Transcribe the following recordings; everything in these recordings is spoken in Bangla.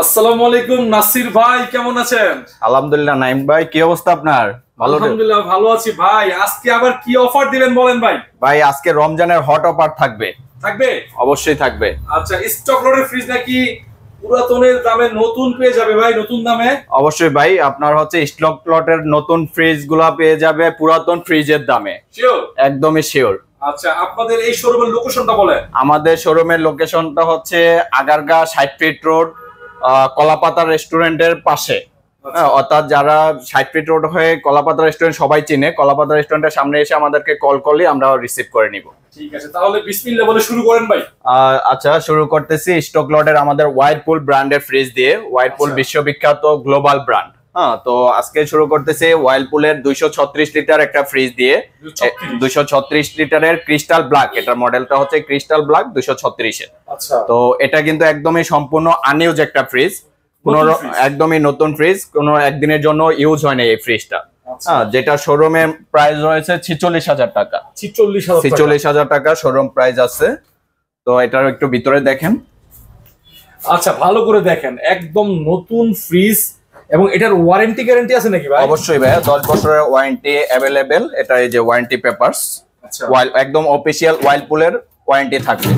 আসসালামু আলাইকুম নাসির ভাই, কেমন আছেন? আলহামদুলিল্লাহ। নাইম ভাই, কি অবস্থা আপনার? ভালো? আলহামদুলিল্লাহ ভালো আছি ভাই। আজকে আবার কি অফার দিবেন বলেন ভাই। ভাই আজকে রমজানের হট অফার থাকবে। থাকবে? অবশ্যই থাকবে। আচ্ছা, স্টক লটের ফ্রিজ নাকি পুরাতনের দামে নতুন পেয়ে যাবে ভাই? নতুন দামে? অবশ্যই ভাই, আপনার হচ্ছে স্টক লটের নতুন ফ্রিজ গুলা পেয়ে যাবে পুরাতন ফ্রিজের দামে। শিওর? একদমই শিওর। আচ্ছা, আপনাদের এই শোরুমের লোকেশনটা বলেন। আমাদের শোরুমের লোকেশনটা হচ্ছে আগারগাঁ ৬০ ফিট রোড, কলাপাতা রেস্টুরেন্টের পাশে। অর্থাৎ যারা ৬০ ফিট রোড হয়ে কলাপাতা রেস্টুরেন্ট সবাই চিনে, কলাপাতা রেস্টুরেন্টের সামনে এসে আমাদেরকে কল করলে আমরা রিসিভ করে নিব। ঠিক আছে, তাহলে বিসমিল্লাহ বলে শুরু করেন ভাই। আচ্ছা, শুরু করতেছি স্টক লটের আমাদের ওয়াইরপুল ব্র্যান্ডের ফ্রিজ দিয়ে। ওয়াইরপুল বিশ্ববিখ্যাত গ্লোবাল ব্র্যান্ড। হ্যাঁ, তো আজকে শুরু করতেছি ওয়াইরপুলের 236 লিটার একটা ফ্রিজ দিয়ে। 236 লিটারের ক্রিস্টাল ব্ল্যাক, এটার মডেলটা হচ্ছে ক্রিস্টাল ব্ল্যাক 236 এর। আচ্ছা, তো এটা কিন্তু একদমই সম্পূর্ণ আনইউজ একটা ফ্রিজ, একদমই নতুন ফ্রিজ, কোনো একদিনের জন্য ইউজ হয় না এই ফ্রিজটা। যেটা শোরুমে প্রাইস রয়েছে 46,000 টাকা। 46,000 টাকা শোরুম প্রাইস আছে। তো এটার একটু ভিতরে দেখেন। আচ্ছা, ভালো করে দেখেন, একদম নতুন ফ্রিজ। এবং এটার ওয়ারেন্টি গ্যারান্টি আছে নাকি ভাই? অবশ্যই ভাই, 10 বছরের ওয়ারেন্টি अवेलेबल। এটা এই যে ওয়ারেন্টি পেপারস, আচ্ছা, একদম অফিশিয়াল ওয়াইরপুলের ওয়ারেন্টি থাকবে।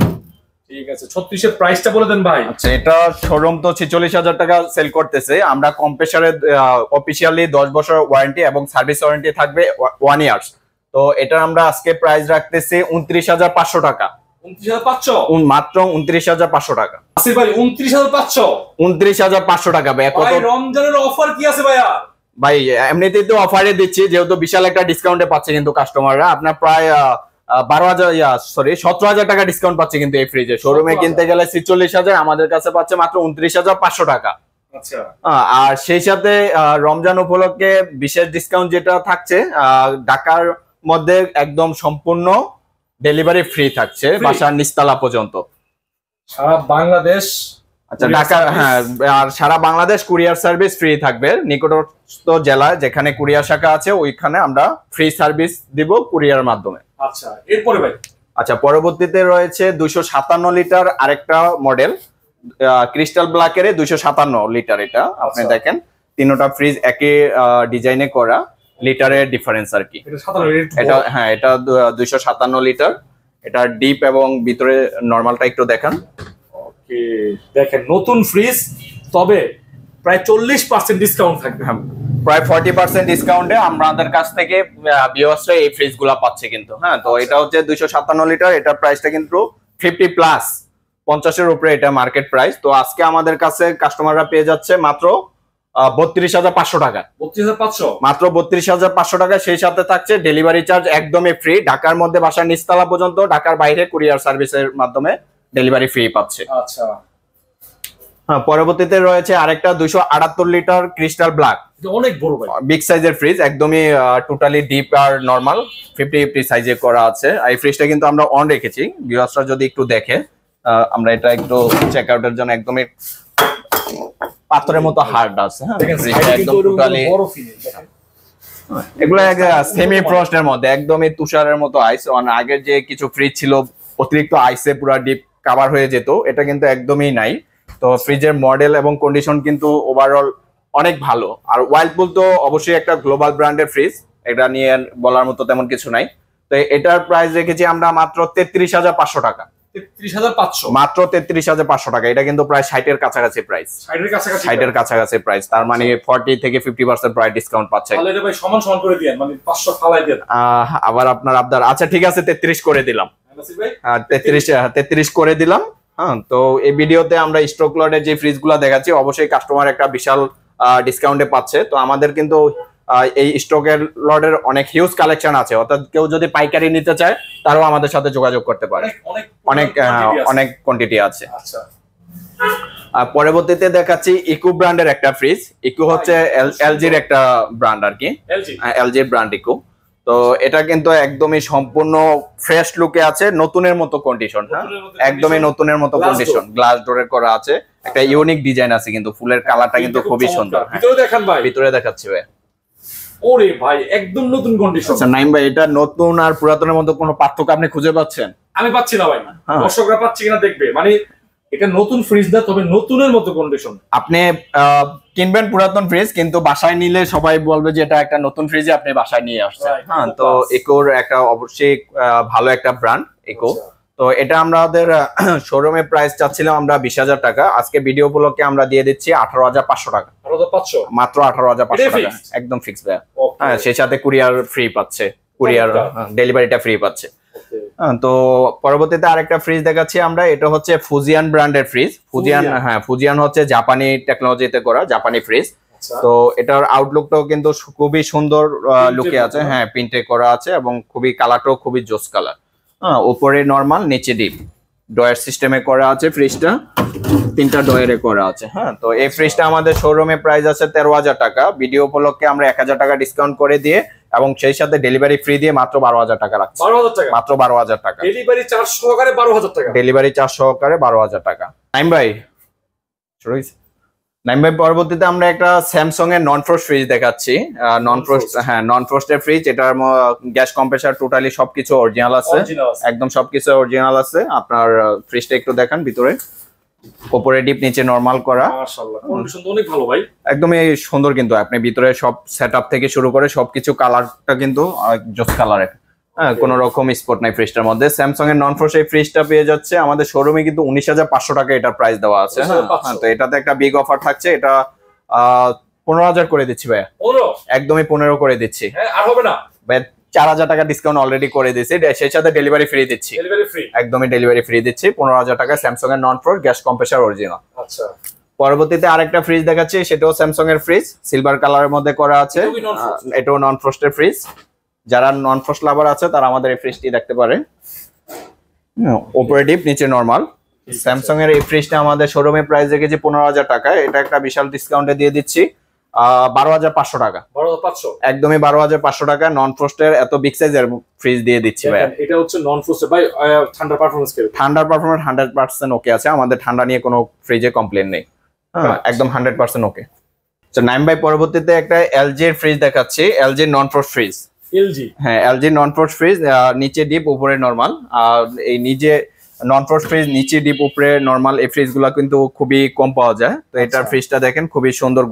ঠিক আছে, 36 এর প্রাইসটা বলে দেন ভাই। আচ্ছা, এটা শোরুম তো 46,000 টাকা সেল করতেছে। আমরা কম্প্রেসারে অফিশিয়ালি 10 বছর ওয়ারেন্টি এবং সার্ভিস ওয়ারেন্টি থাকবে 1 ইয়ার্স। তো এটা আমরা আজকে প্রাইস রাখতেছি 29,500 টাকা। 29,500? মাত্র 29,500 টাকা। আসিফ ভাই, 29,500? 29,500 টাকা ভাই। ভাই রমজানের অফার কি আছে ভাইয়া? ভাই এমনিতেই তো অফারে দিচ্ছি, যেহেতু বিশাল একটা ডিসকাউন্টে পাচ্ছে কিন্তু কাস্টমাররা। আপনার প্রায় 17,000 টাকা ডিসকাউন্ট পাচ্ছে কিন্তু এই ফ্রিজে। শোরুমে কিনতে গেলে 46,000, আমাদের কাছে পাচ্ছে মাত্র 29,500 টাকা। আচ্ছা, আর সেই সাথে রমজান উপলক্ষে বিশেষ ডিসকাউন্ট যেটা থাকছে, ঢাকার মধ্যে একদম সম্পূর্ণ ডেলিভারি ফ্রি থাকছে বাসার নিচতলা পর্যন্ত, সারা বাংলাদেশ। আচ্ছা, ঢাকা, হ্যাঁ, আর সারা বাংলাদেশ কুরিয়ার সার্ভিস ফ্রি থাকবে। নিকটস্থ জেলায় যেখানে কুরিয়ার শাখা আছে ওইখানে আমরা ফ্রি সার্ভিস দিব কুরিয়ার মাধ্যমে। আচ্ছা, এরপরে ভাই? আচ্ছা, পরবর্তীতে রয়েছে 257 লিটার আরেকটা মডেল, ক্রিস্টাল ব্ল্যাকের 257 লিটার। এটা আপনি দেখেন, তিনটা ফ্রিজ একই ডিজাইনে করা, লিটারের ডিফারেন্স আর কি। এটা, হ্যাঁ, এটা 257 লিটার। এটা ডিপ এবং ভিতরে নরমালটা একটু দেখান। ওকে, দেখেন নতুন ফ্রিজ, তবে প্রায় 40% ডিসকাউন্ট থাকবে। প্রায় 40% ডিসকাউন্টে আমাদের কাছ থেকে ভিউয়ার্সরা এই ফ্রিজ গুলা পাচ্ছে কিন্তু। হ্যাঁ, তো এটা হচ্ছে 257 লিটার। এটার প্রাইসটা কিন্তু 50 প্লাস, 50-এর উপরে এটা মার্কেট প্রাইস। তো আজকে আমাদের কাছে কাস্টমাররা পেয়ে যাচ্ছে মাত্র 32,500 টাকা। 32,500? মাত্র 32,500 টাকা। সেই সাথে থাকছে ডেলিভারি চার্জ একদমই ফ্রি। ঢাকার মধ্যে বাসার নিচতলা পর্যন্ত, ঢাকার বাইরে কুরিয়ার সার্ভিসের মাধ্যমে ডেলিভারি ফ্রি পাচ্ছে। আচ্ছা, হ্যাঁ, পরবর্তীতে রয়েছে আরেকটা 278 লিটার ক্রিস্টাল ব্ল্যাক, অনেক বড় ভাই, বিগ সাইজের ফ্রিজ, একদমই টোটালি ডিপ আর নরমাল 50-50 সাইজে করা আছে। এই ফ্রিজটা কিন্তু আমরা অন রেখেছি, ভিউয়ার্সরা যদি একটু দেখে। আমরা এটা একটু চেক আউটের জন্য, একদমই পাথরের মতো হার্ড আছে। হ্যাঁ, ফ্রিজটা একদম টোটালি বড় ফিনিশ। এগুলো সেমি ফ্রস্টের মধ্যে, একদমই তুষারের মতো আইস। আগের যে কিছু ফ্রিজ ছিল অতিরিক্ত আইসে পুরো ডিপ কভার হয়ে যেত, এটা কিন্তু একদমই নাই। তো ফ্রিজের মডেল এবং কন্ডিশন কিন্তু ওভারঅল অনেক ভালো। আর ওয়াইরপুল তো অবশ্যই একটা গ্লোবাল ব্র্যান্ডের ফ্রিজ, এটা নিয়ে বলার মতো তেমন কিছু নাই। তো এটার প্রাইস রেখেছি আমরা মাত্র 33,500 টাকা। 33,500? মাত্র 33,500 টাকা। এটা কিন্তু প্রায় 60-এর কাছাকাছি প্রাইস। 60-এর কাছাকাছি প্রাইস, তার মানে 40 থেকে 50% প্রায় ডিসকাউন্ট পাচ্ছে। তাহলে এটা ভাই সমান সমান করে দেন, মানে 500 ফালাই দেন। আবার আপনার আবদার। আচ্ছা, ঠিক আছে, 33 করে দিলাম। 33 করে দিলাম। হ্যাঁ, তো এই ভিডিওতে আমরা স্টক লটের যে ফ্রিজগুলো দেখাচ্ছি, অবশ্যই কাস্টমার একটা বিশাল ডিসকাউন্টে পাচ্ছে। তো আমাদের কিন্তু এই স্টকের লটের অনেক হিউজ কালেকশন আছে, অর্থাৎ কেউ যদি পাইকারি নিতে চায় তারাও আমাদের সাথে যোগাযোগ করতে পারে। অনেক কোয়ান্টিটি আছে। আচ্ছা, আর পরবর্তীতে দেখাচ্ছি ইকো ব্র্যান্ডের একটা ফ্রিজ। ইকো হচ্ছে এলজির একটা ব্র্যান্ড আর কি, এলজির ব্র্যান্ড ইকো। তো এটা কিন্তু একদমই সম্পূর্ণ ফ্রেশ লুকে আছে, নতুনের মতো কন্ডিশন। হ্যাঁ, একদমই নতুনের মতো কন্ডিশন, গ্লাস ডোরে করা আছে, একটা ইউনিক ডিজাইন আছে কিন্তু, ফুলের কালারটা কিন্তু খুবই সুন্দর। ভিতরে দেখান ভাই। ভিতরে দেখাচ্ছি ভাই। ওরে ভাই, একদম নতুন কন্ডিশন। আচ্ছা নাইম ভাই, এটা নতুন আর পুরাতনের মধ্যে কোনো পার্থক্য আপনি খুঁজে পাচ্ছেন? আমি পাচ্ছি না ভাই, দর্শকরা পাচ্ছি কিনা দেখবে। মানে এটা নতুন ফ্রিজ না, তবে নতুনের মতো কন্ডিশন। আপনি কিনবেন পুরাতন ফ্রিজ, কিন্তু বাসায় নিলে সবাই বলবে যে এটা একটা নতুন ফ্রিজে আপনি বাসায় নিয়ে আসছেন। হ্যাঁ, তো ইকোর একটা অবশ্যই ভালো একটা ব্র্যান্ড ইকো। তো এটা আমাদের শোরুমে প্রাইস চাচ্ছিলাম আমরা 20,000 টাকা, আজকে ভিডিও উপলক্ষে আমরা দিয়ে দিচ্ছি 18,500 টাকা। 18,500 মাত্র 18,500 টাকা, একদম ফিক্স ভাইয়া। হ্যাঁ, সেই সাথে কুরিয়ার ফ্রি পাচ্ছে, কুরিয়ার ডেলিভারিটা ফ্রি পাচ্ছে। তো পরবর্তীতে আরেকটা ফ্রিজ দেখাচ্ছি আমরা, এটা হচ্ছে ফুজিয়ান ব্র্যান্ডের ফ্রিজ। ফুজিয়ান, হ্যাঁ ফুজিয়ান হচ্ছে জাপানি টেকনোলজিতে করা জাপানি ফ্রিজ। তো এটার আউটলুকটাও কিন্তু খুবই সুন্দর লুকে আছে, হ্যাঁ প্রিন্টে করা আছে এবং খুবই কালারটাও খুবই জোস কালার। হ্যাঁ, উপরে নরমাল নিচে ডিপ ডয়ার সিস্টেমে করা আছে ফ্রিজটা, 3টা ডয়ারে করা আছে। হ্যাঁ, তো এই ফ্রিজটা আমাদের শোরুমে প্রাইস আছে 13,000 টাকা, ভিডিও উপলক্ষে আমরা 1,000 টাকা ডিসকাউন্ট করে দিয়ে এবং সেই সাথে ডেলিভারি ফ্রি দিয়ে মাত্র 12,000 টাকা রাখছি। 12,000 টাকা মাত্র 12,000 টাকা, ডেলিভারি চার্জ সহকারে 12,000 টাকা, ডেলিভারি চার্জ সহকারে 12,000 টাকা। নাইম ভাই, পরবর্তীতে আমরা একটা স্যামসাং এর নন ফ্রস্ট ফ্রিজ দেখাচ্ছি। নন ফ্রস্ট, হ্যাঁ নন ফ্রস্টের ফ্রিজ। এটার গ্যাস কম্প্রেসার টোটালি সবকিছু অরিজিনাল আছে, একদম সবকিছু অরিজিনাল আছে। আপনার ফ্রিজটা একটু দেখান, ভিতরে উপরে ডিপ নিচে নরমাল করা, মাশাআল্লাহ কন্ডিশন তো অনেক ভালো ভাই, একদমই সুন্দর। কিন্তু আপনি ভিতরে সব সেটআপ থেকে শুরু করে সবকিছু কালারটা কিন্তু জোস কালারের, হ্যাঁ কোনো রকম স্পট নাই ফ্রিজটার মধ্যে। স্যামসাং এর নন ফ্রস্ট এই ফ্রিজটা পেয়ে যাচ্ছে আমাদের শোরুমে কিন্তু 19,500 টাকা এটার প্রাইস দেওয়া আছে। হ্যাঁ, তো এটাতে একটা বিগ অফার থাকছে, এটা 15,000 করে দিচ্ছি ভাইয়া, একদমই 15 করে দিচ্ছি। আর হবে না ভাই, 4,000 টাকা ডিসকাউন্ট অলরেডি করে দিচ্ছি, সেই সাথে ডেলিভারি ফ্রি দিচ্ছি, একদমই ডেলিভারি ফ্রি দিচ্ছি। 15,000 টাকা স্যামসাং এর নন ফ্রস্ট গ্যাস কম্প্রেসার অরিজিনাল। আচ্ছা, পরবর্তীতে আরেকটা ফ্রিজ দেখাচ্ছি, সেটাও স্যামসাং এর ফ্রিজ, সিলভার কালারের মধ্যে করা আছে। এটাও নন ফ্রস্টের ফ্রিজ, যারা নন ফ্রস্ট লাভার আছে তারা আমাদের এই ফ্রিজটি দেখতে পারে। উপরে ডিপ নিচে নরমাল। স্যামসাং এর এই ফ্রিজটা আমাদের শোরুমে প্রাইস রেখেছি 15,000 টাকা, এটা একটা বিশাল ডিসকাউন্টে দিয়ে দিচ্ছি 12,500 টাকা, 12,500 একদমই 12,500 টাকা নন ফ্রস্টের এত বিগ সাইজের ফ্রিজ দিয়ে দিচ্ছি ভাই। এটা হচ্ছে নন ফ্রস্টের ভাই, ঠান্ডা পারফরম্যান্স কেমন? ঠান্ডার পারফরম্যান্স 100% ওকে আছে, আমাদের ঠান্ডা নিয়ে কোনো ফ্রিজে কমপ্লেইন নেই, একদম 100% ওকে। তো নাইম ভাই, পরবর্তীতে একটা এলজি এর ফ্রিজ দেখাচ্ছি, এলজি নন ফ্রস্ট ফ্রিজ। এলজি, হ্যাঁ এলজি নন ফ্রস্ট ফ্রিজ, নিচে ডিপ উপরে নরমাল। আর এই নিজে নন ফ্রস্ট ফ্রিজ নিচে ডিপ উপরে নরমাল, এই ফ্রিজ গুলা কিন্তু খুবই কম পাওয়া যায়। তো এটার ফ্রিজটা দেখেন খুবই সুন্দর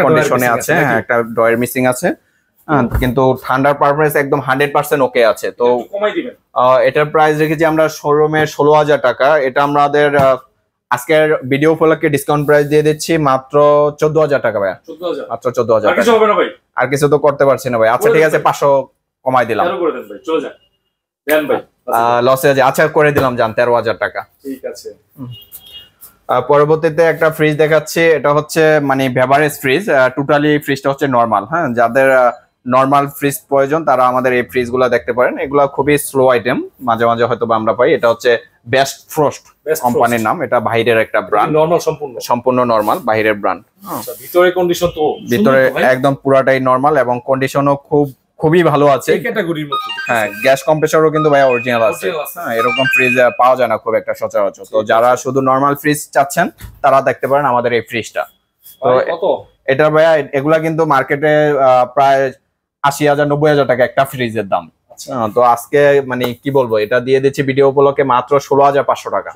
কন্ডিশনে আছে, হ্যাঁ একটা ডয়ার মিসিং আছে, কিন্তু ঠান্ডার পারফরম্যান্স একদম 100% ওকে আছে। তো এটার প্রাইস রেখেছি আমরা শোরুমে 16,000 টাকা, এটা আমাদের আজকের ভিডিও উপলক্ষে ডিসকাউন্ট প্রাইস দিয়ে দিচ্ছি মাত্র 14,000 টাকা ভাই, মাত্র 14,000 টাকা। আর কিছু তো করতে পারছি না ভাই। আচ্ছা ঠিক আছে, 500 কমাই দিলাম, লসে আছে। আচ্ছা করে দিলাম জান, 13,000 টাকা, ঠিক আছে। পরবর্তীতে একটা ফ্রিজ দেখাচ্ছি, এটা হচ্ছে মানে বেভারেজ ফ্রিজ, টোটালি ফ্রিজটা হচ্ছে নরমাল। হ্যাঁ, যাদের নরমাল ফ্রিজ প্রয়োজন তারা আমাদের এই ফ্রিজ গুলা দেখতে পারেন, এগুলা খুবই স্লো আইটেম, মাঝে মাঝে হয়তো আমরা পাই। এটা হচ্ছে বেস্ট ফ্রস্ট কোম্পানির নাম, এটা বাইরের একটা ব্র্যান্ড, নরমাল সম্পূর্ণ নরমাল বাইরের ব্র্যান্ড। ভিতরে কন্ডিশন তো ভিতরে একদম পুরাটাই নরমাল এবং কন্ডিশনও খুবই ভালো আছে, ক্যাটাগরির মতো। হ্যাঁ, গ্যাস কম্প্রেসরও কিন্তু ভাই অরিজিনাল আছে। হ্যাঁ, এরকম ফ্রিজ পাওয়া যায় না খুব একটা সচরাচর। তো যারা শুধু নরমাল ফ্রিজ চাচ্ছেন তারা দেখতে পারেন আমাদের এই ফ্রিজটা। তো এটা ভাইয়া এগুলা কিন্তু মার্কেটে প্রায় 80,000 90,000 টাকা একটা ফ্রিজের দাম। তো আজকে মানে কি বলবো, এটা দিয়ে দিচ্ছি ভিডিও উপলক্ষে মাত্র 16,500 টাকা,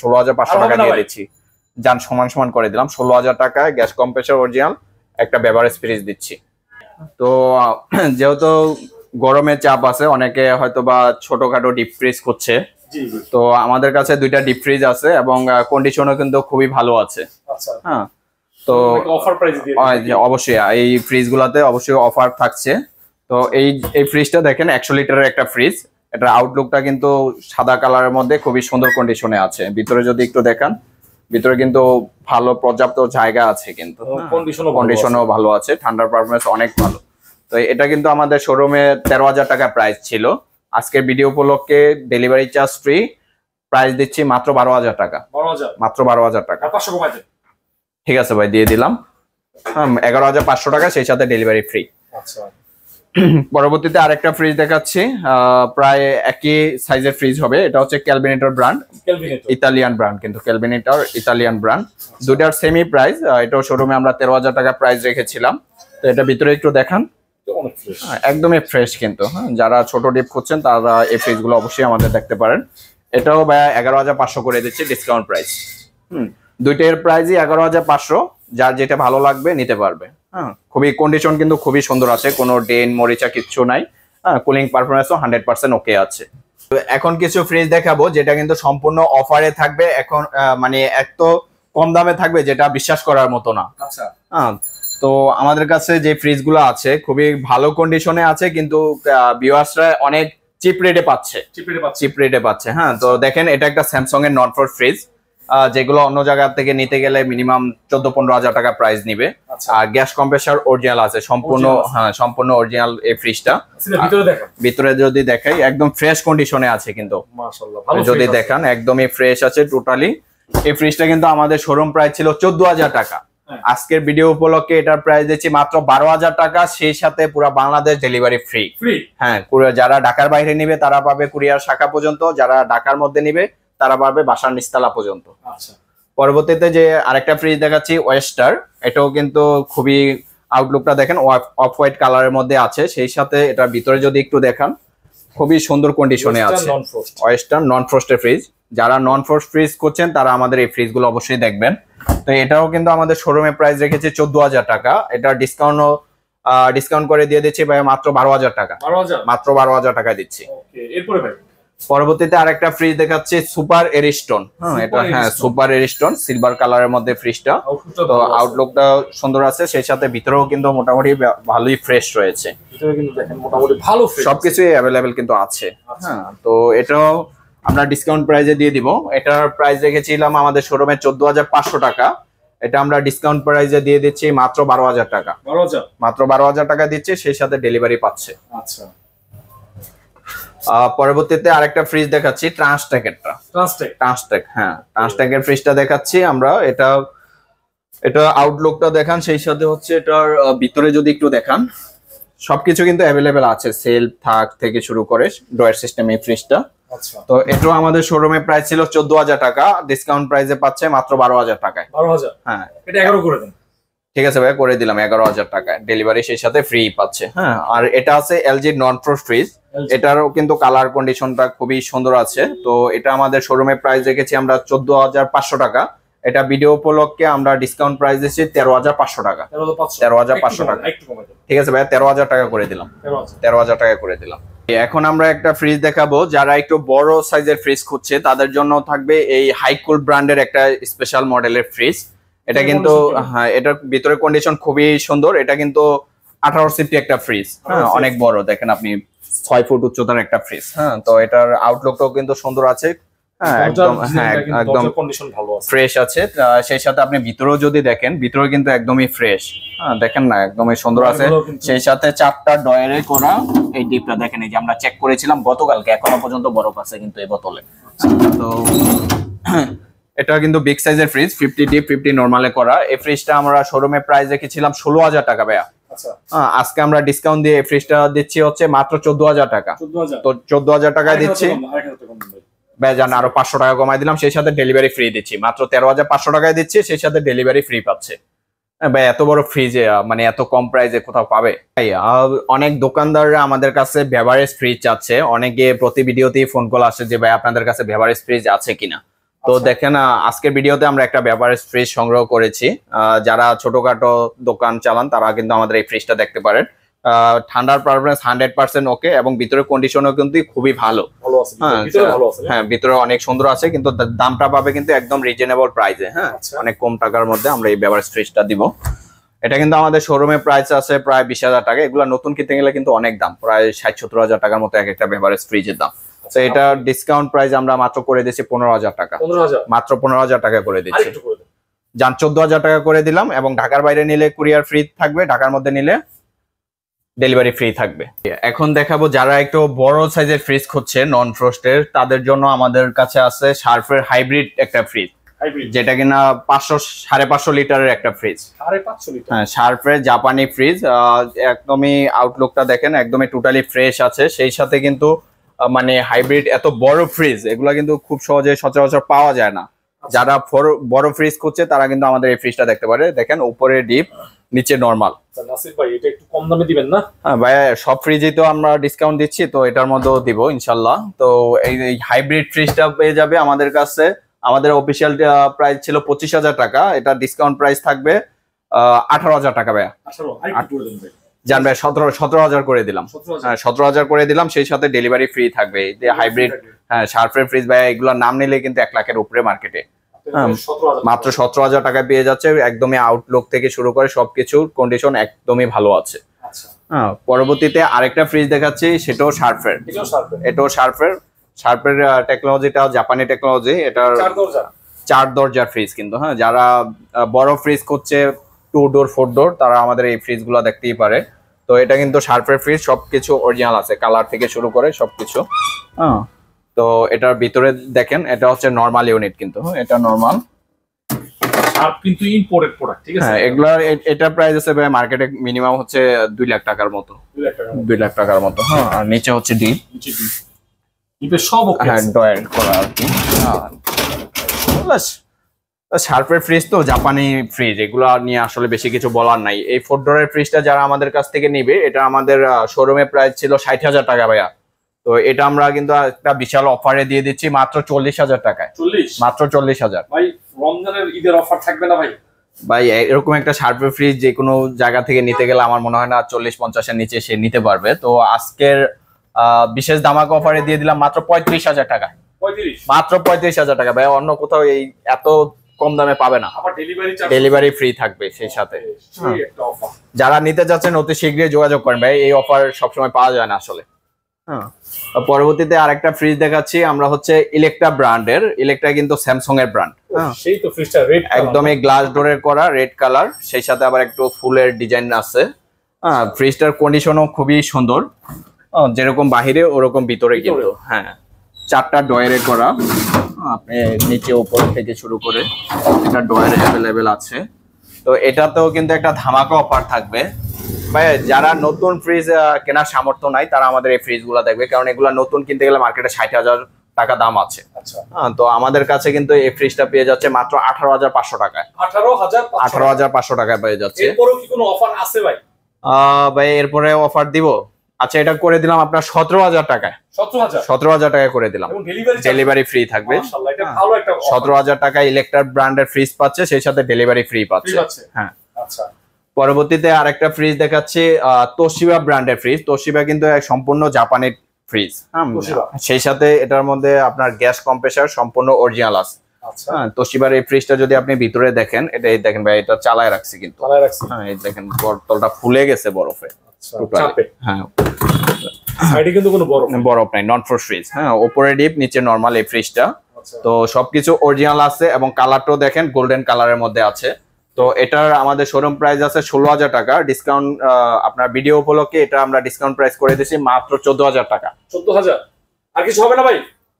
16,500 টাকা দিয়ে দিচ্ছি। যান সমান সমান করে দিলাম, 16,000 টাকা গ্যাস কম্প্রেসর অরিজিনাল একটা বেভারেজ ফ্রিজ দিচ্ছি। তো যেহেতু গরমের চাপ আছে, অনেকে হয়তো বা ছোটখাটো ডিপ ফ্রিজ খুঁজছে, তো আমাদের কাছে 2টা ডিপ ফ্রিজ আছে এবং কন্ডিশনও কিন্তু খুবই ভালো আছে। হ্যাঁ, তো অবশ্যই এই ফ্রিজ গুলাতে অবশ্যই অফার থাকছে। তো এই ফ্রিজটা দেখেন 100 লিটারের একটা ফ্রিজ, এটার আউটলুকটা কিন্তু সাদা কালারের মধ্যে খুবই সুন্দর কন্ডিশনে আছে। ভিতরে যদি একটু দেখান, ভিতরে কিন্তু ভালো পর্যাপ্ত জায়গা আছে, কিন্তু কন্ডিশনও ভালো আছে, ঠান্ডার পারফরম্যান্স অনেক ভালো। তো এটা কিন্তু আমাদের শোরুমে 13,000 টাকা প্রাইস ছিল, আজকের ভিডিও উপলক্ষে ডেলিভারি চার্জ ফ্রি, প্রাইস দিচ্ছি মাত্র 12,000 টাকা, মাত্র 12,000 টাকা। ঠিক আছে ভাই, দিয়ে দিলাম 11,500 টাকা, সেই সাথে ডেলিভারি ফ্রি। পরবর্তীতে আরেকটা ফ্রিজ দেখাচ্ছি, প্রায় একই সাইজের ফ্রিজ হবে, এটা হচ্ছে ক্যালভিনেটর ব্র্যান্ড, ইতালিয়ান ব্র্যান্ড, কিন্তু ক্যালভিনেটর ইতালিয়ান ব্র্যান্ড, দুটার সেমি প্রাইস। এটাও শোরুমে আমরা 13,000 টাকা প্রাইস রেখেছিলাম। তো এটা ভিতরে একটু দেখান, একদমই ফ্রেশ কিন্তু। হ্যাঁ, যারা ছোট ডিপ খুঁজছেন তারা এই ফ্রিজ গুলো অবশ্যই আমাদের দেখতে পারেন। এটাও ভাইয়া 11,500 করে দিচ্ছি ডিসকাউন্ট প্রাইস। দুইটার প্রাইসই 11,500, যার যেটা ভালো লাগবে নিতে পারবে। হ্যাঁ, খুবই কন্ডিশন কিন্তু খুবই সুন্দর আছে, কোনো ডেন মরিচা কিচ্ছু নাই। হ্যাঁ, কুলিং পারফরমেন্সও 100% ওকে আছে। তো এখন কিছু ফ্রিজ দেখাবো যেটা কিন্তু সম্পূর্ণ অফারে থাকবে, এখন মানে এত কম দামে থাকবে যেটা বিশ্বাস করার মতো না। আচ্ছা, হ্যাঁ, তো আমাদের কাছে যে ফ্রিজগুলো আছে খুবই ভালো কন্ডিশনে আছে, কিন্তু ভিউয়ার্সরা অনেক চিপ রেটে পাচ্ছে। চিপ রেটে পাচ্ছে। হ্যাঁ, তো দেখেন এটা একটা স্যামসাং এর নন ফ্রড ফ্রিজ, যেগুলো অন্য জায়গা থেকে নিতে গেলে মিনিমাম 14-15 হাজার টাকা প্রাইস নিবে। আর গ্যাস কম্প্রেসার অরিজিনাল আছে সম্পূর্ণ। হ্যাঁ, সম্পূর্ণ অরিজিনাল এই ফ্রিজটা। ভিতরে যদি দেখাই একদম ফ্রেশ কন্ডিশনে আছে, কিন্তু মাশাআল্লাহ যদি দেখান একদমই ফ্রেশ আছে টোটালি। এই ফ্রিজটা কিন্তু আমাদের শোরুম প্রাইস ছিল 14,000 টাকা। আজকের ভিডিও উপলক্ষে এটার প্রাইস দিচ্ছি মাত্র 12,000 টাকা, সেই সাথে পুরো বাংলাদেশ ডেলিভারি ফ্রি। হ্যাঁ, যারা ঢাকার বাইরে নিবে তারা পাবে কুরিয়ার শাখা পর্যন্ত, যারা ঢাকার মধ্যে নিবে তারা পাবে বাসার নিচতলা পর্যন্ত। আচ্ছা, পরবর্তীতে যে আরেকটা ফ্রিজ দেখাচ্ছি ওয়েস্টার, এটাও কিন্তু খুবই আউটলুকটা দেখেন অফ হোয়াইট কালারের মধ্যে আছে, সেই সাথে এটার ভিতরে যদি একটু দেখান খুবই সুন্দর কন্ডিশনে আছে। ওয়েস্টার নন ফ্রস্টের ফ্রিজ, যারা নন ফ্রস্ট ফ্রিজ করছেন তারা আমাদের এই ফ্রিজগুলো অবশ্যই দেখবেন। তো এটাও কিন্তু আমাদের শোরুমে প্রাইস রেখেছি 14,000 টাকা, এটা ডিসকাউন্ট করে দিয়ে দিচ্ছি ভাই মাত্র 12,000 টাকা। মাত্র 12,000 টাকা দিচ্ছি। এরপরে ভাই পরবর্তীতে আরেকটা ফ্রিজ দেখাচ্ছি সুপার এরিস্টন। হ্যাঁ, এটা হ্যাঁ সুপার এরিস্টন সিলভার কালারের মধ্যে ফ্রিজটা। তো আউটলুকটা সুন্দর আছে, সেই সাথে ভিতরেও কিন্তু মোটামুটি ভালোই ফ্রেশ রয়েছে। ভিতরে কিন্তু দেখেন মোটামুটি ভালো ফ্রেশ, সবকিছুই অ্যাভেলেবেল কিন্তু আছে। হ্যাঁ, তো এটাও আমরা ডিসকাউন্ট প্রাইসে দিয়ে দিব। এটার প্রাইস রেখেছিলাম আমাদের শোরুমে 14,500 টাকা, এটা আমরা ডিসকাউন্ট প্রাইসে দিয়ে দিচ্ছি মাত্র 12,000 টাকা। মাত্র 12,000 টাকা দিচ্ছি, সেই সাথে ডেলিভারি পাচ্ছে। আচ্ছা, পরবর্তীতে আরেকটা ফ্রিজ দেখাচ্ছি ট্রান্সটেকেরটা। ট্রান্সটেক, হ্যাঁ ট্রান্সটেকের ফ্রিজটা দেখাচ্ছি আমরা। এটা আউটলুকটা দেখান, সেই সাথে হচ্ছে এটার ভিতরে যদি একটু দেখান সবকিছু কিন্তু অ্যাভেলেবেল আছে, সেলফ থাক থেকে শুরু করে ড্রয়ার সিস্টেম এই ফ্রিজটা। আচ্ছা, তো এটাও আমাদের শোরুমে প্রাইস ছিল 14,000 টাকা, ডিসকাউন্ট প্রাইসে পাচ্ছে মাত্র 12,000 টাকায়। 12,000? হ্যাঁ, এটা 11 করে দেন। ঠিক আছে ভাই, করে দিলাম 11,000 টাকায়, ডেলিভারি সেই সাথে ফ্রি পাচ্ছে। হ্যাঁ, আর এটা আছে এলজি নন ফ্রস্ট ফ্রিজ, এটারও কিন্তু কালার কন্ডিশনটা খুবই সুন্দর আছে। তো এটা আমাদের শোরুমে প্রাইস রেখেছি আমরা 14,500 টাকা, এটা ভিডিও উপলক্ষে আমরা ডিসকাউন্ট প্রাইস দিচ্ছি 13,500 টাকা। 13,500 টাকা। ঠিক আছে ভাই, 13,000 টাকা করে দিলাম। 13,000 টাকা করে দিলাম। এখন আমরা একটা ফ্রিজ দেখাবো, যারা একটু বড় সাইজের ফ্রিজ খুঁজছে তাদের জন্য থাকবে এই হাইকুল ব্র্যান্ডের একটা স্পেশাল মডেলের ফ্রিজ। এটা কিন্তু হ্যাঁ, এটার ভিতরে কন্ডিশন খুবই সুন্দর। এটা কিন্তু 18 সিফটি একটা ফ্রিজ। হ্যাঁ, অনেক বড়, দেখেন আপনি 6 ফুট উচ্চতার একটা ফ্রিজ। হ্যাঁ, তো এটার আউটলুকটাও কিন্তু সুন্দর আছে। হ্যাঁ, একদম কন্ডিশন ভালো আছে, ফ্রেশ আছে। সেই সাথে আপনি ভিতরেও যদি দেখেন, ভিতরে কিন্তু একদমই ফ্রেশ। হ্যাঁ, দেখেন না, একদমই সুন্দর আছে। সেই সাথে 4টা ডয়ারে করা এই ডিপটা দেখেন, এই যে আমরা চেক করেছিলাম গতকালকে, এখনো পর্যন্ত বরফ আছে কিন্তু এই বোতলে। তো এটা কিন্তু বিগ সাইজের ফ্রিজ, 50 ডিপ 50 নরমালে করা। এই ফ্রিজটা আমরা শোরুমে প্রাইস রেখেছিলাম 16,000 টাকা ভাইয়া। আজকে আমরা ডিসকাউন্ট দিয়ে এই ফ্রিজটা দিচ্ছি হচ্ছে মাত্র 14,000 টাকা। তো 14,000 টাকায় দিচ্ছি ভাই, জান আরো 500 টাকা কমাই দিলাম, সেই সাথে ডেলিভারি ফ্রি দিচ্ছি। মাত্র 13,500 টাকায় দিচ্ছি, সেই সাথে ডেলিভারি ফ্রি পাচ্ছে। ভাই, এত বড় ফ্রিজে মানে এত কম প্রাইসে কোথাও পাবে? অনেক দোকানদাররা আমাদের কাছে বেভারেজ ফ্রিজ চাচ্ছে, অনেকে প্রতি ভিডিওতেই ফোন কল আসে যে ভাই আপনাদের কাছে বেভারেজ ফ্রিজ আছে কিনা। তো দেখেন, আজকের ভিডিওতে আমরা একটা বেভারেজ ফ্রিজ সংগ্রহ করেছি। যারা ছোটখাটো দোকান চালান তারা কিন্তু আমাদের এই ফ্রিজটা দেখতে পারেন। ঠান্ডার পারফরমেন্স 100% ওকে, এবং ভিতরে কন্ডিশনও কিন্তু খুবই ভালো। হ্যাঁ, ভিতরে অনেক সুন্দর আছে, কিন্তু দামটা পাবে কিন্তু একদম রিজনেবল প্রাইসে। হ্যাঁ, অনেক কম টাকার মধ্যে আমরা এই বেভারেজ ফ্রিজটা দিব। এটা কিন্তু আমাদের শোরুমে প্রাইস আছে প্রায় 20,000 টাকা। এগুলো নতুন কিনতে গেলে কিন্তু অনেক দাম, প্রায় 60-70 হাজার টাকার মতো এক একটা বেভারেজ ফ্রিজের দাম। তো এটা ডিসকাউন্ট প্রাইস আমরা মাত্র করে দিচ্ছি 15,000 টাকা। মাত্র 15,000 টাকা করে দিচ্ছি। যান 14,000 টাকা করে দিলাম, এবং ঢাকার বাইরে নিলে কুরিয়ার ফ্রি থাকবে, ঢাকার মধ্যে নিলে ডেলিভারি ফ্রি থাকবে। এখন দেখাবো যারা একটু বড় সাইজের ফ্রিজ খুঁজছে নন ফ্রস্টের, তাদের জন্য আমাদের কাছে আছে শার্পের হাইব্রিড একটা ফ্রিজ, যেটা কিনা 500-550 লিটারের একটা ফ্রিজ। 550 লিটার? হ্যাঁ, শার্পের জাপানি ফ্রিজ। একদমই আউটলুকটা দেখেন, একদমই টোটালি ফ্রেশ আছে। সেই সাথে কিন্তু মানে হাইব্রিড এত বড় ফ্রিজ এগুলো কিন্তু খুব সহজে সচরাচর পাওয়া যায় না। যারা বড় ফ্রিজ খুঁজছে তারা কিন্তু আমাদের এই ফ্রিজটা দেখতে পারে। দেখেন উপরে ডিপ, নিচে নরমাল। নাসির ভাই এটা একটু কম দামে দিবেন না? হ্যাঁ ভাইয়া, সব ফ্রিজেই তো আমরা ডিসকাউন্ট দিচ্ছি, তো এটার মধ্যেও দিব ইনশাল্লাহ। তো এই হাইব্রিড ফ্রিজটা পেয়ে যাবে আমাদের কাছে। আমাদের অফিসিয়াল প্রাইস ছিল 25,000 টাকা, এটা ডিসকাউন্ট প্রাইস থাকবে 18,000 টাকা ভাইয়া। জান ভাই 17,000 করে দিলাম। হ্যাঁ 17,000 করে দিলাম, সেই সাথে ডেলিভারি ফ্রি থাকবে। হাইব্রিড হ্যাঁ শার্পের ফ্রিজ ভাইয়া, এগুলোর নাম নিলে কিন্তু 1 লাখের উপরে মার্কেটে। মাত্র 17,000 টাকায় পেয়ে যাচ্ছে। একদমই আউটলুক থেকে শুরু করে সবকিছুর কন্ডিশন একদমই ভালো আছে। হ্যাঁ পরবর্তীতে আরেকটা ফ্রিজ দেখাচ্ছি, সেটাও শার্পের। এটাও শার্পের টেকনোলজিটা জাপানি টেকনোলজি। এটা 4 দরজার ফ্রিজ কিন্তু। হ্যাঁ যারা বড় ফ্রিজ করছে 2 ডোর 4 ডোর, তারা আমাদের এই ফ্রিজ গুলো দেখতেই পারে। তো এটা কিন্তু শার্পের ফ্রিজ, সবকিছু অরিজিনাল আছে, কালার থেকে শুরু করে সবকিছু। হ্যাঁ তো এটার ভিতরে দেখেন, এটা হচ্ছে নরমাল ইউনিট কিন্তু। এটা নরমাল শার্প কিন্তু ইম্পোর্টেড প্রোডাক্ট, ঠিক আছে? হ্যাঁ এগুলার এটা প্রাইস আছে ভাই মার্কেটে মিনিমাম হচ্ছে 2 লাখ টাকার মতো। 2 লাখ টাকার মতো। হ্যাঁ আর নিচে হচ্ছে ডিপ। সব ওকে, হ্যাঁ ডয়ার করা আর কি। শার্পের ফ্রিজ তো জাপানি ফ্রিজ, এগুলো নিয়ে আসলে বেশি কিছু বলার নাই। এই 4 ডোরের ফ্রিজটা যারা আমাদের কাছ থেকে নিবে, এটা আমাদের শোরুমে প্রাইস ছিল 60,000 টাকা ভাইয়া। তো এটা আমরা কিন্তু একটা বিশাল অফারে দিয়ে দিচ্ছি মাত্র 40,000 টাকায়। মাত্র 40,000। ভাই রমজানের ঈদের অফার থাকবে না ভাই? ভাই এরকম একটা শার্পের ফ্রিজ যে কোনো জায়গা থেকে নিতে গেলে আমার মনে হয় না 40-50 এর নিচে সে নিতে পারবে। তো আজকের বিশেষ ধামাকা অফারে দিয়ে দিলাম মাত্র 35,000 টাকা। মাত্র 35,000 টাকা ভাই, অন্য কোথাও এই এত কম দামে পাবে না। ডেলিভারি ফ্রি থাকবে সেই সাথে। যারা নিতে যাচ্ছেন অতি শীঘ্রই যোগাযোগ করেন ভাই, এই অফার সবসময় পাওয়া যায় না আসলে। হ্যাঁ পরবর্তীতে আরেকটা ফ্রিজ দেখাচ্ছি আমরা, হচ্ছে ইলেকট্রা ব্র্যান্ডের। ইলেকট্রা কিন্তু স্যামসাং এর ব্র্যান্ড। সেই তো ফ্রিজটা রেড, একদমই গ্লাস ডোরের করা, রেড কালার, সেই সাথে আবার একটু ফুলের ডিজাইন আছে। হ্যাঁ ফ্রিজটার কন্ডিশনও খুবই সুন্দর, যেরকম বাহিরে ওরকম ভিতরে কিন্তু। হ্যাঁ 4টা ডয়ারে করা, আপনি নিচে উপর থেকে শুরু করে এটা ডয়ার অ্যাভেলেবেল আছে। তো এটাতেও কিন্তু একটা ধামাকা অফার থাকবে ভাই। যারা নতুন ফ্রিজ কেনার সামর্থ্য নাই তারা আমাদের এই ফ্রিজ গুলা দেখবে, কারণ এগুলা নতুন কিনতে গেলে মার্কেটে 60,000 টাকা দাম আছে। তো আমাদের কাছে কিন্তু এই ফ্রিজটা পেয়ে যাচ্ছে মাত্র 18,500 টাকায়। 18,500 টাকায় পেয়ে যাচ্ছে। এরপরেও কি কোনো অফার আছে ভাই? ভাই এরপরে অফার দিব। আচ্ছা এটা করে দিলাম আপনার 17,000 টাকায়। 17,000 টাকায় করে দিলাম, ডেলিভারি ফ্রি থাকবে। 17,000 টাকায় ইলেকট্রা ব্র্যান্ডের ফ্রিজ পাচ্ছে, সেই সাথে ডেলিভারি ফ্রি পাচ্ছে। হ্যাঁ আচ্ছা পরবর্তীতে আরেকটা ফ্রিজ দেখাচ্ছি, তোশিবা ব্র্যান্ডের ফ্রিজ। তোশিবা কিন্তু সম্পূর্ণ জাপানি ফ্রিজ। সেই সাথে এটার মধ্যে আপনার গ্যাস কম্প্রেসার সম্পূর্ণ অরিজিনাল আছে। হ্যাঁ তোশিবার এই ফ্রিজটা যদি আপনি ভিতরে দেখেন, এটা দেখেন ভাই, এটা চালায় রাখছি কিন্তু। হ্যাঁ এই দেখেন বটলটা ফুলে গেছে বরফে। হ্যাঁ কিন্তু কোনো বরফ নাই, নন ফ্রোস্ট ফ্রিজ। হ্যাঁ উপরে ডিপ, নিচে নরমাল এই ফ্রিজটা। তো সবকিছু অরিজিনাল আছে এবং কালারটাও দেখেন গোল্ডেন কালারের মধ্যে আছে। তো এটার আমাদের শোরুম প্রাইস আছে 16,000 টাকা। ডিসকাউন্ট আপনার ভিডিও উপলক্ষে এটা আমরা ডিসকাউন্ট প্রাইস করে দিয়েছি মাত্র 14,000 টাকা। 14,000 আর কিছু হবে না ভাই?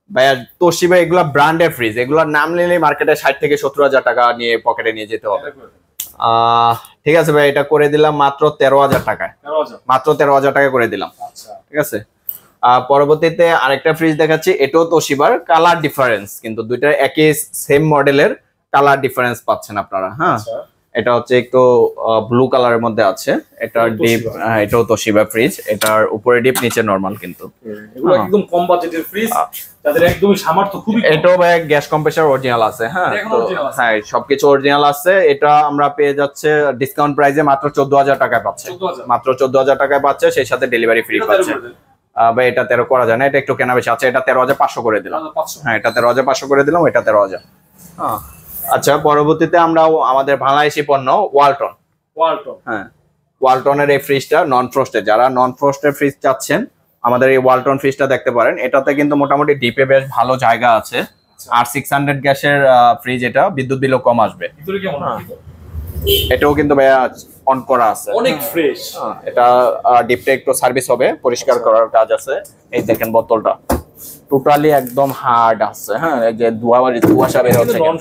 ভাইয়া তোশিবা এগুলা ব্র্যান্ডের ফ্রিজ, এগুলোর নাম নিলে মার্কেটে 60 থেকে 70,000 টাকা নিয়ে পকেটে নিয়ে যেতে হবে। ঠিক আছে ভাই, এটা করে দিলাম মাত্র 13,000 টাকায়। মাত্র 13,000 টাকা করে দিলাম। ঠিক আছে পরবর্তীতে আরেকটা ফ্রিজ দেখাচ্ছি, এটাও তোশিবার। কালার ডিফারেন্স কিন্তু দুইটার একই সেম মডেলের, কালার ডিফারেন্স পাচ্ছেন আপনারা। হ্যাঁ এটা হচ্ছে একটু ব্লু কালারের মধ্যে আছে। এটার ডিপ, এটাও তোশিবা ফ্রিজ। এটার উপরে ডিপ, নিচে নরমাল কিন্তু। এগুলো একদম কম বাজেটের ফ্রিজ, যাদের একদমই সামর্থ্য খুবই। এটাও ভাই গ্যাস কম্প্রেসার অরিজিনাল আছে। হ্যাঁ হ্যাঁ সবকিছু অরিজিনাল আছে। এটা আমরা পেয়ে যাচ্ছে ডিসকাউন্ট প্রাইসে মাত্র 14,000 টাকায় পাচ্ছে। মাত্র 14,000 টাকায় পাচ্ছে, সেই সাথে ডেলিভারি ফ্রি পাচ্ছে। ভাই এটা 13 করা যায় না, এটা একটু কেনা বেশি আছে। এটা 13,500 করে দিলাম। হ্যাঁ এটা 13,500 করে দিলাম, এটা 13,000। হ্যাঁ আচ্ছা পরবর্তীতে আমরা আমাদের বাংলাদেশি পণ্য ওয়ালটন। হ্যাঁ ওয়ালটনের এই ফ্রিজটা নন ফ্রস্টের, যারা নন ফ্রস্টের ফ্রিজ চাচ্ছেন আমাদের এই ওয়ালটন ফ্রিজটা দেখতে পারেন। এটাতে কিন্তু মোটামুটি ডিপে বেশ ভালো জায়গা আছে। আর 600 গ্যাসের ফ্রিজ, এটা বিদ্যুৎ বিলও কম আসবে। এটাও কিন্তু ভাইয়া অন করা আছে, অনেক ফ্রেশ। এটা ডিপটা একটু সার্ভিস হবে, পরিষ্কার করার কাজ আছে। এই দেখেন বোতলটা টোটালি একদম হার্ড আছে। হ্যাঁ এই যে কুয়াশা বের হচ্ছে, নন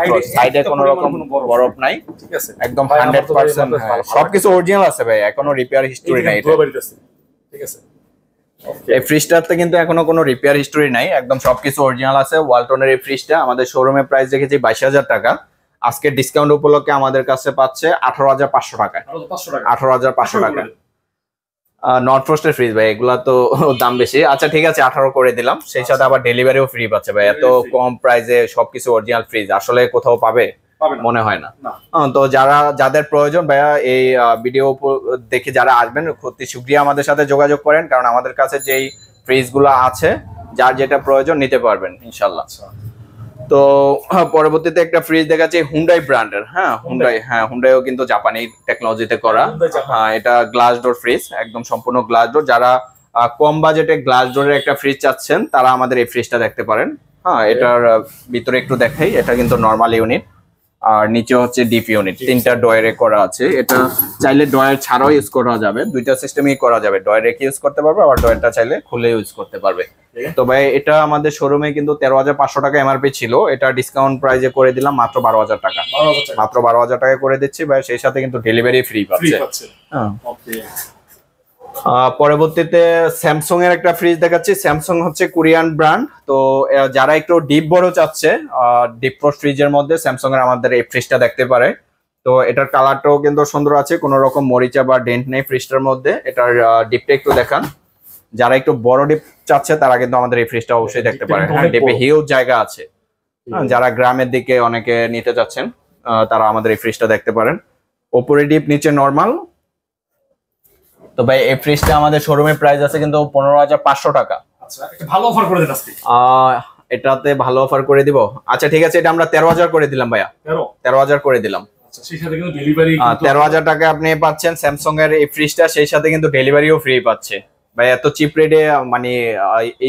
ফ্রস্ট, সাইডে কোনো রকম বরফ নাই। ঠিক আছে একদম 100% সবকিছু অরিজিনাল আছে ভাই, এখনো রিপেয়ার হিস্টরি নাই। ঠিক আছে এই ফ্রিজটাতে কিন্তু এখনো কোনো রিপেয়ার হিস্টোরি নাই, একদম সবকিছু অরিজিনাল আছে। ওয়ালটনের এই ফ্রিজটা আমাদের শোরুমে প্রাইস রেখেছি 22,000 টাকা, আজকে ডিসকাউন্ট উপলক্ষে আমাদের কাছে পাচ্ছে 18,500 টাকায়। 18,500 টাকা। নর্থ ফ্রস্টের ফ্রিজ ভাই, এগুলা তো দাম বেশি। আচ্ছা ঠিক আছে, 18 করে দিলাম, সেই সাথে আবার ডেলিভারিও ফ্রি পাচ্ছে ভাই। এত কম প্রাইসে সবকিছু অরিজিনাল ফ্রিজ আসলে কোথাও পাবে মনে হয় না। তো যাদের প্রয়োজন ভাইয়া এই ভিডিও দেখে যারা আসবেন অতি শীঘ্রই আমাদের সাথে যোগাযোগ করেন, কারণ আমাদের কাছে যেই ফ্রিজ গুলো আছে যার যেটা প্রয়োজন নিতে পারবেন ইনশাল্লাহ। তো পরবর্তীতে একটা ফ্রিজ দেখাচ্ছি হুন্ডাই ব্র্যান্ডের। হুন্ডাইও কিন্তু জাপানি টেকনোলজিতে করা। হ্যাঁ, এটা গ্লাস ডোর ফ্রিজ, একদম সম্পূর্ণ গ্লাস ডোর। যারা কম বাজেটে গ্লাস ডোরের একটা ফ্রিজ চাচ্ছেন তারা আমাদের এই ফ্রিজটা দেখতে পারেন। হ্যাঁ, এটার ভিতরে একটু দেখাই, এটা কিন্তু নর্মাল ইউনিট আর নিচে হচ্ছে ডিপ ইউনিট, 3টা ডয়ারে করা আছে। এটা চাইলে ডয়ার ছাড়াও ইউজ করা যাবে, দুইটা সিস্টেমই করা যাবে, ডয়ার রেখে ইউজ করতে পারবে আবার ডয়ারটা চাইলে খুলে ইউজ করতে পারবে। তো ভাই এটা আমাদের শোরুমে কিন্তু 13,500 টাকা এমআরপি ছিল, এটা ডিসকাউন্ট প্রাইজে করে দিলাম মাত্র 12,000 টাকা। মাত্র 12,000 টাকা করে দিচ্ছি ভাই, সেই সাথে কিন্তু ডেলিভারি ফ্রি পাচ্ছে। হ্যাঁ, পরবর্তীতে স্যামসাং এর একটা ফ্রিজ দেখাচ্ছি। স্যামসাং হচ্ছে কোরিয়ান ব্র্যান্ড। তো যারা একটু ডিপ বড় চাচ্ছে ডিপ ফ্রস্ট ফ্রিজের মধ্যে স্যামসাং এর আমাদের এই ফ্রিজটা দেখতে পারে। তো এটার কালারটাও কিন্তু সুন্দর আছে, কোনো রকম মরিচা বা ডেন্ট নেই ফ্রিজটার মধ্যে। এটার ডিপটা একটু দেখান, যারা একটু বড় ডিপ চাচ্ছে তারা কিন্তু আমাদের এই ফ্রিজটা অবশ্যই দেখতে পারে। হ্যাঁ, ডিপে হিউজ জায়গা আছে। যারা গ্রামের দিকে অনেকে নিতে চাচ্ছেন তারা আমাদের এই ফ্রিজটা দেখতে পারেন। ওপরে ডিপ, নিচে নরমাল। তো ভাই এই ফ্রিজটা আমাদের শোরুমে প্রাইস আছে কিন্তু 15,500 টাকা। আচ্ছা, একটা ভালো অফার করে দেন আজকে। এটাতে ভালো অফার করে দিব। আচ্ছা ঠিক আছে, এটা আমরা 13,000 করে দিলাম ভাইয়া। 13,000 করে দিলাম। আচ্ছা, সেই সাথে কিন্তু ডেলিভারি 13,000 টাকা আপনি পাচ্ছেন স্যামসাং এর এই ফ্রিজটা, সেই সাথে কিন্তু ডেলিভারিও ফ্রি পাচ্ছে ভাই। এত চিপ রেটে মানে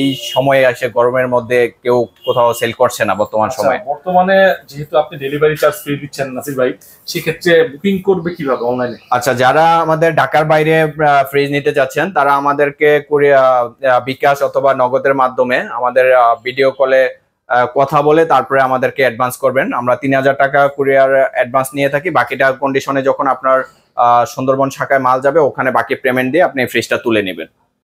এই সময়ে এসে গরমের মধ্যে কেউ কোথাও সেল করছে না বর্তমান সময়ে। বর্তমানে যেহেতু আপনি ডেলিভারি চার্জ ফ্রি দিচ্ছেন নাসির ভাই, সেক্ষেত্রে বুকিং করবে কিভাবে অনলাইনে? আচ্ছা, যারা আমাদের ঢাকার বাইরে ফ্রিজ নিতে যাচ্ছেন তারা আমাদেরকে বিকাশ অথবা নগদের মাধ্যমে আমাদের ভিডিও কলে কথা বলে তারপরে আমাদেরকে অ্যাডভান্স করবেন। আমরা 3,000 টাকা কুরিয়ার অ্যাডভান্স নিয়ে থাকি, বাকিটা কন্ডিশনে যখন আপনার সুন্দরবন শাখায় মাল যাবে ওখানে বাকি পেমেন্ট দিয়ে আপনি ফ্রিজটা তুলে নেবেন।